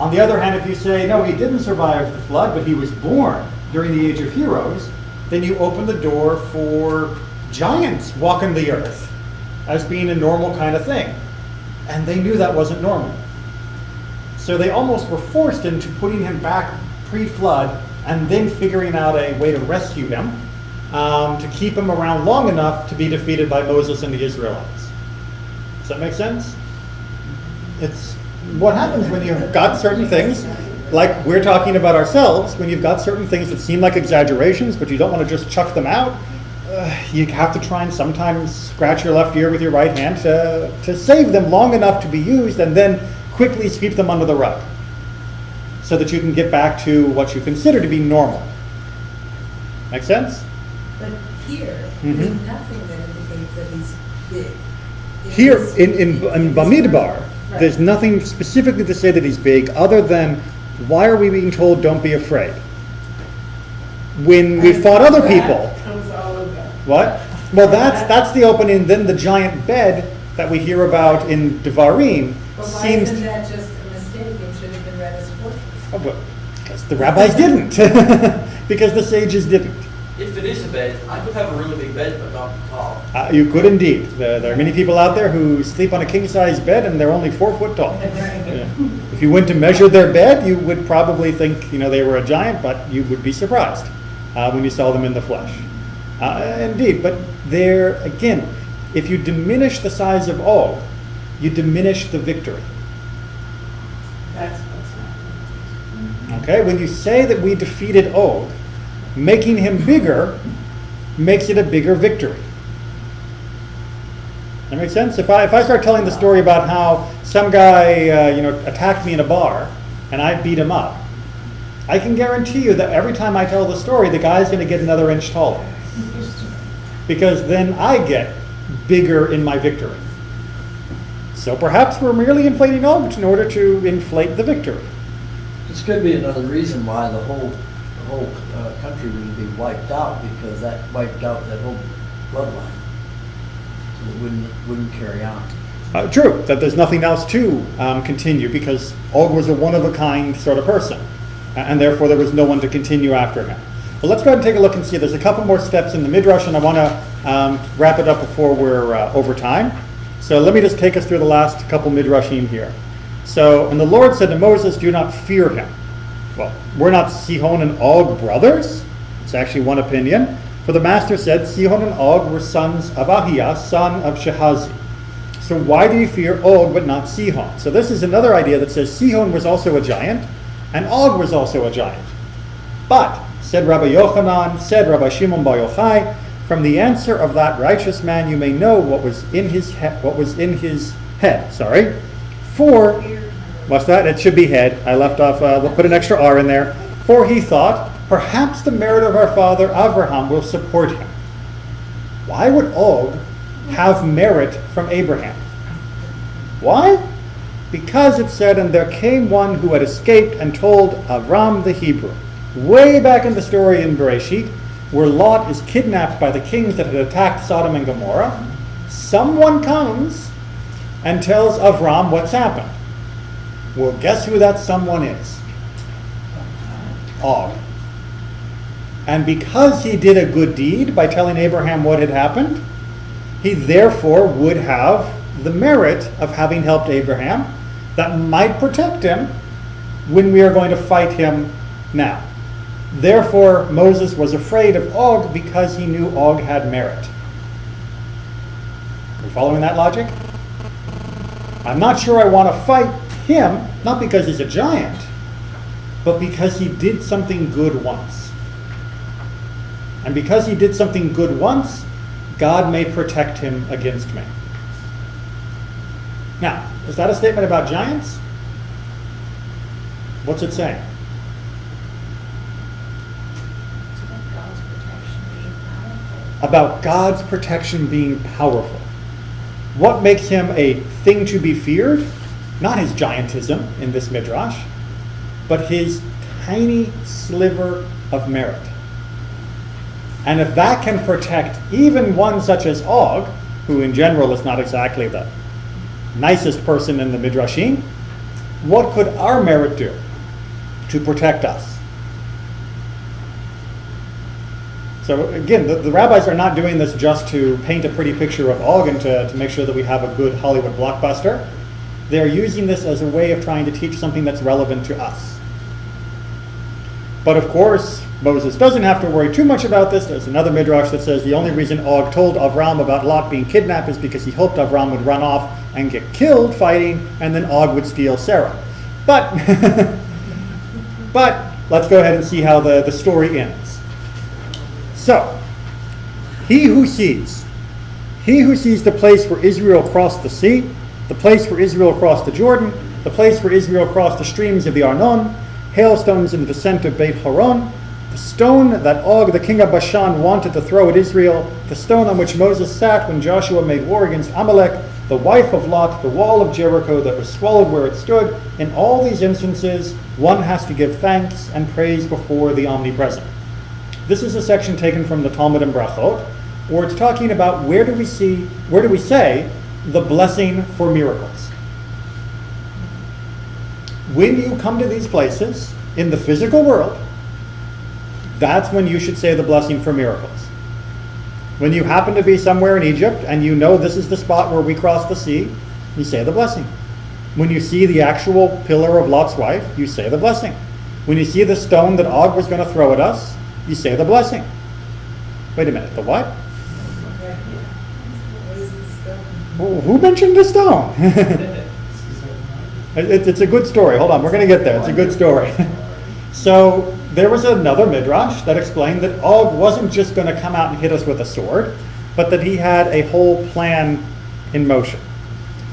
On the other hand, if you say, no, he didn't survive the flood, but he was born during the age of heroes, then you open the door for giants walking the earth as being a normal kind of thing. And they knew that wasn't normal. So they almost were forced into putting him back pre-flood and then figuring out a way to rescue him, to keep him around long enough to be defeated by Moses and the Israelites. Does that make sense? It's what happens when you've got certain things, like we're talking about ourselves, when you've got certain things that seem like exaggerations, but you don't want to just chuck them out. You have to try and sometimes scratch your left ear with your right hand to save them long enough to be used, and then quickly sweep them under the rug so that you can get back to what you consider to be normal. Make sense? But here, there's nothing that indicates that he's big. Here in Bamidbar, there's nothing specifically to say that he's big, other than why are we being told don't be afraid? when we fought other people. Comes all of that. What? Well, that's the opening. Then the giant bed that we hear about in Devarim But why seems. isn't that just a mistake? It should have been read as fortress. Oh, but because the rabbis didn't, because the sages didn't. If it is a bed, I could have a really big bed, but not tall. You could indeed. There are many people out there who sleep on a king-size bed and they're only 4 foot tall. Yeah. If you went to measure their bed, you would probably think they were a giant, but you would be surprised when you saw them in the flesh. Indeed, but there again, if you diminish the size of Og, you diminish the victory. That's what's happening. Okay, when you say that we defeated Og, making him bigger makes it a bigger victory. That makes sense? If I start telling the story about how some guy attacked me in a bar and I beat him up, I can guarantee you that every time I tell the story, the guy's going to get another inch taller. Because then I get bigger in my victory. So perhaps we're merely inflating Og in order to inflate the victory. This could be another reason why the whole country would be wiped out, because that wiped out that whole bloodline. So it wouldn't carry on. True, that there's nothing else to continue, because Og was a one-of-a-kind sort of person, and therefore there was no one to continue after him. But let's go ahead and take a look and see. There's a couple more steps in the Midrash, and I want to wrap it up before we're over time. So let me just take us through the last couple Midrashim here. So, and the Lord said to Moses, do not fear him. Well, we're not Sihon and Og brothers. It's actually one opinion. For the master said, Sihon and Og were sons of Ahiah, son of Shehazi. So why do you fear Og but not Sihon? So this is another idea that says Sihon was also a giant, and Og was also a giant. But, said Rabbi Yochanan, said Rabbi Shimon Bar Yochai, from the answer of that righteous man you may know what was in his head. For, what's that? It should be head. I left off, we'll put an extra R in there. For he thought, perhaps the merit of our father Abraham will support him. Why would Og have merit from Abraham? Why? Because it said, and there came one who had escaped and told Avram the Hebrew. Way back in the story in Bereshit, where Lot is kidnapped by the kings that had attacked Sodom and Gomorrah, someone comes and tells Avram what's happened. Well, guess who that someone is? Og. And because he did a good deed by telling Abraham what had happened, he therefore would have the merit of having helped Abraham that might protect him when we are going to fight him now. Therefore, Moses was afraid of Og because he knew Og had merit. Are you following that logic? I'm not sure I want to fight him, not because he's a giant, but because he did something good once. And because he did something good once, God may protect him against me. Now, is that a statement about giants? What's it saying? About God's protection being powerful. What makes him a thing to be feared? Not his giantism in this midrash, but his tiny sliver of merit. And if that can protect even one such as Og, who in general is not exactly the nicest person in the midrashim, what could our merit do to protect us? So again, the rabbis are not doing this just to paint a pretty picture of Og and to make sure that we have a good Hollywood blockbuster. They're using this as a way of trying to teach something that's relevant to us. But of course, Moses doesn't have to worry too much about this. There's another midrash that says the only reason Og told Avram about Lot being kidnapped is because he hoped Avram would run off and get killed fighting, and then Og would steal Sarah. But, but let's go ahead and see how the story ends. So, he who sees the place where Israel crossed the sea, the place where Israel crossed the Jordan, the place where Israel crossed the streams of the Arnon, hailstones in the descent of Beit Horon, the stone that Og, the king of Bashan, wanted to throw at Israel, the stone on which Moses sat when Joshua made war against Amalek, the wife of Lot, the wall of Jericho that was swallowed where it stood. In all these instances, one has to give thanks and praise before the omnipresent. This is a section taken from the Talmud and Brachot, where it's talking about where do we say the blessing for miracles. When you come to these places in the physical world, that's when you should say the blessing for miracles. When you happen to be somewhere in Egypt and you know this is the spot where we crossed the sea, you say the blessing. When you see the actual pillar of Lot's wife, you say the blessing. When you see the stone that Og was going to throw at us, you say the blessing. Wait a minute, the what? What is the stone? Who mentioned the stone? It's a good story. Hold on, we're going to get there. It's a good story. So there was another midrash that explained that Og wasn't just going to come out and hit us with a sword, but that he had a whole plan in motion.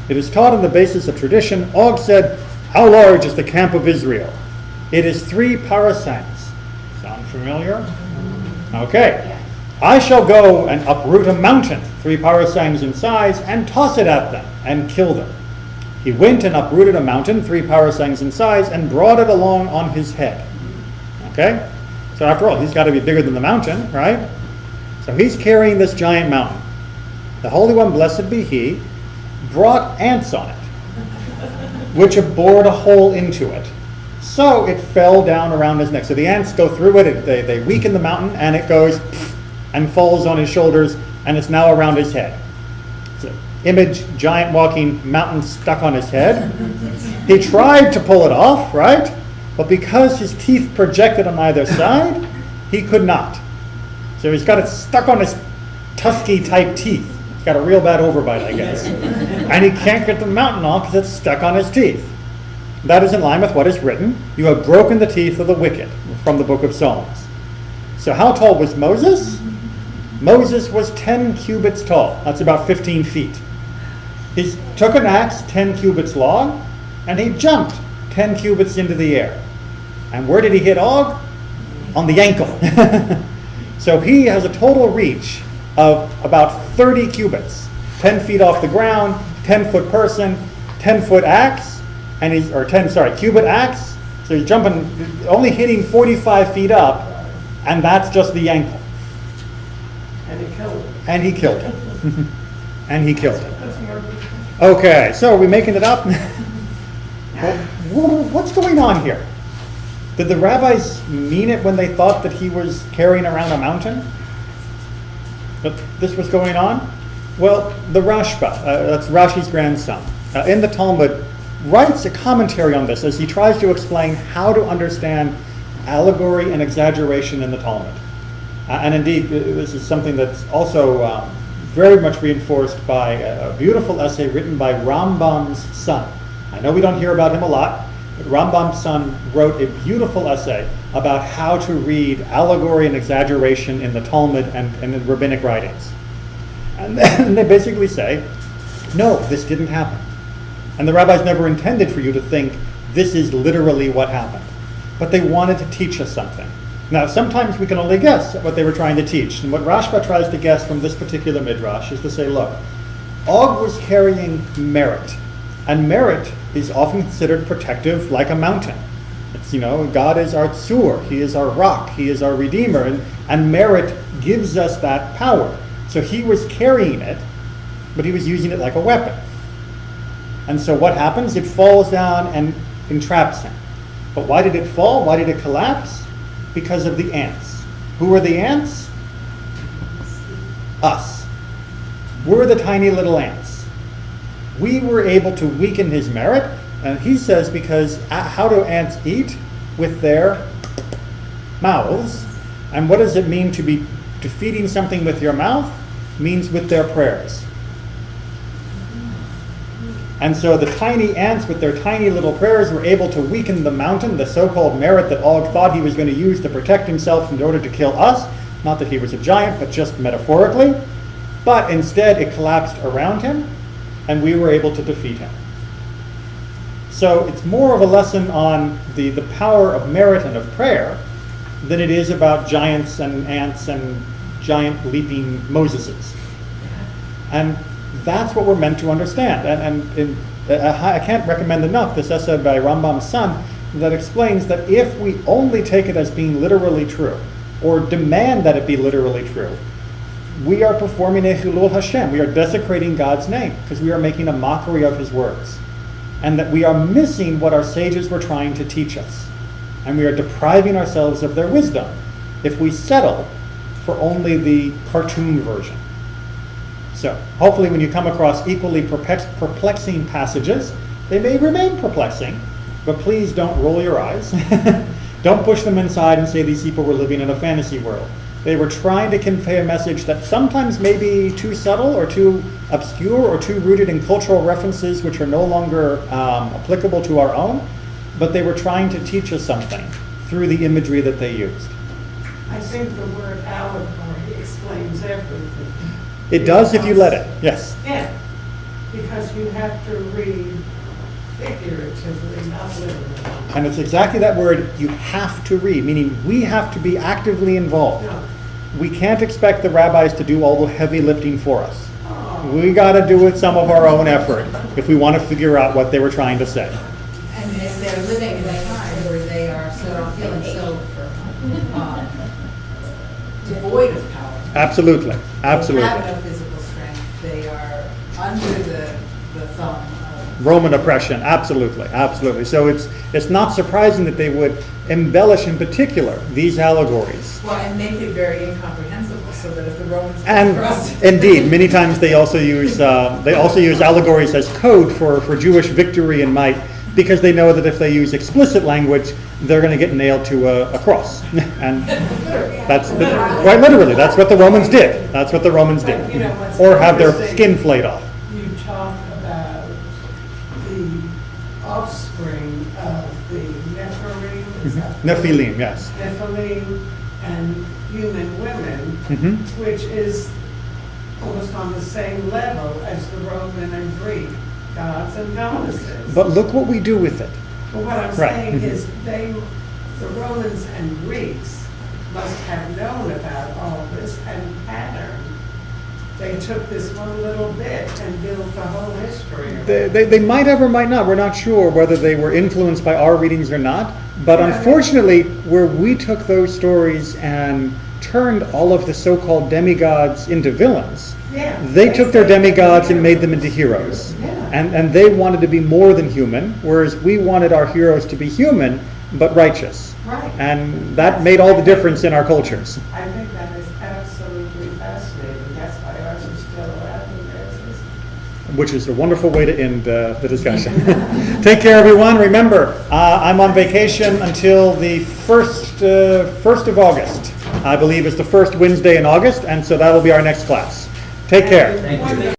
It is taught on the basis of tradition. Og said, "How large is the camp of Israel? It is 3 parasangs." Sound familiar? Okay. "I shall go and uproot a mountain, 3 parasangs in size, and toss it at them and kill them." He went and uprooted a mountain, 3 parasangs in size, and brought it along on his head. Okay? So after all, he's got to be bigger than the mountain, right? So he's carrying this giant mountain. The Holy One, blessed be he, brought ants on it, which bored a hole into it. So it fell down around his neck. So the ants go through it, they weaken the mountain, and it goes and falls on his shoulders, and it's now around his head. So image, giant walking mountain stuck on his head. He tried to pull it off, right? But because his teeth projected on either side, he could not. So he's got it stuck on his tusky type teeth. He's got a real bad overbite, I guess. And he can't get the mountain off because it's stuck on his teeth. That is in line with what is written. "You have broken the teeth of the wicked," from the book of Psalms. So how tall was Moses? Moses was 10 cubits tall. That's about 15 feet. He took an axe 10 cubits long, and he jumped 10 cubits into the air. And where did he hit Og? On the ankle. So he has a total reach of about 30 cubits. 10 feet off the ground, 10-foot person, 10-foot axe, and cubit axe. So he's jumping, only hitting 45 feet up, and that's just the ankle. And he killed him. And he killed him. And he killed him. Okay, so are we making it up? Well, what's going on here? Did the rabbis mean it when they thought that he was carrying around a mountain? That this was going on? Well, the Rashba, that's Rashi's grandson, in the Talmud, writes a commentary on this as he tries to explain how to understand allegory and exaggeration in the Talmud. And indeed, this is something that's also very much reinforced by a beautiful essay written by Rambam's son. I know we don't hear about him a lot, but Rambam's son wrote a beautiful essay about how to read allegory and exaggeration in the Talmud and in rabbinic writings. And they basically say, no, this didn't happen. And the rabbis never intended for you to think this is literally what happened. But they wanted to teach us something. Now, sometimes we can only guess at what they were trying to teach. And what Rashba tries to guess from this particular midrash is to say, look, Og was carrying merit. And merit is often considered protective like a mountain. It's, God is our tzur, he is our rock, he is our redeemer, and merit gives us that power. So he was carrying it, but he was using it like a weapon. And so what happens? It falls down and entraps him. But why did it fall? Why did it collapse? Because of the ants. Who are the ants? Us. We're the tiny little ants. We were able to weaken his merit, and he says because how do ants eat? With their mouths. And what does it mean to be feeding something with your mouth? Means with their prayers. And so the tiny ants with their tiny little prayers were able to weaken the mountain, the so-called merit that Og thought he was going to use to protect himself in order to kill us. Not that he was a giant, but just metaphorically. But instead it collapsed around him, and we were able to defeat him. So it's more of a lesson on the power of merit and of prayer than it is about giants and ants and giant leaping Moseses. And that's what we're meant to understand. I can't recommend enough this essay by Rambam's son that explains that if we only take it as being literally true, or demand that it be literally true, we are performing a Chilul Hashem. We are desecrating God's name because we are making a mockery of his words. And that we are missing what our sages were trying to teach us. And we are depriving ourselves of their wisdom if we settle for only the cartoon version. So, hopefully when you come across equally perplexing passages, they may remain perplexing, but please don't roll your eyes. Don't push them inside and say these people were living in a fantasy world. They were trying to convey a message that sometimes may be too subtle or too obscure or too rooted in cultural references which are no longer applicable to our own, but they were trying to teach us something through the imagery that they used. I think the word allegory explains everything. It does if you let it, yes. Yeah, because you have to read figuratively, not literally. And it's exactly that word, you have to read, meaning we have to be actively involved. No. We can't expect the rabbis to do all the heavy lifting for us. Oh. We got to do it some of our own effort if we want to figure out what they were trying to say. And they're living in a time where they are feeling so devoid of power. Absolutely, They absolutely. have no physical strength. They are under the thumb of. Roman oppression, absolutely, absolutely. So it's not surprising that they would embellish in particular these allegories. Well, and make it very incomprehensible, so that if the Romans. And indeed, many times they also use allegories as code for Jewish victory and might, because they know that if they use explicit language, they're going to get nailed to a cross. And that's quite literally, that's what the Romans did. That's what the Romans did. But, you know, what's Or have their interesting, skin flayed off. You talk about the offspring of the Nephilim, is that the word? Nephilim, yes. Nephilim and human women, Mhm. which is almost on the same level as the Roman and Greek gods and goddesses. But look what we do with it. But what I'm Right. saying is the Romans and Greeks must have known about all this and patterned. They took this one little bit and built the whole history of it. They might have or might not. We're not sure whether they were influenced by our readings or not. But Yeah. unfortunately, where we took those stories and turned all of the so-called demigods into villains, Yeah. they took their demigods and made them into heroes. Yeah. And they wanted to be more than human, whereas we wanted our heroes to be human, but righteous. Right. And that made all the difference in our cultures. I think that is absolutely fascinating. That's why ours is still alive and theirs isn't. Which is a wonderful way to end the discussion. Take care, everyone. Remember, I'm on vacation until the 1st of August. I believe is the first Wednesday in August, and so that'll be our next class. Take care. Thank you.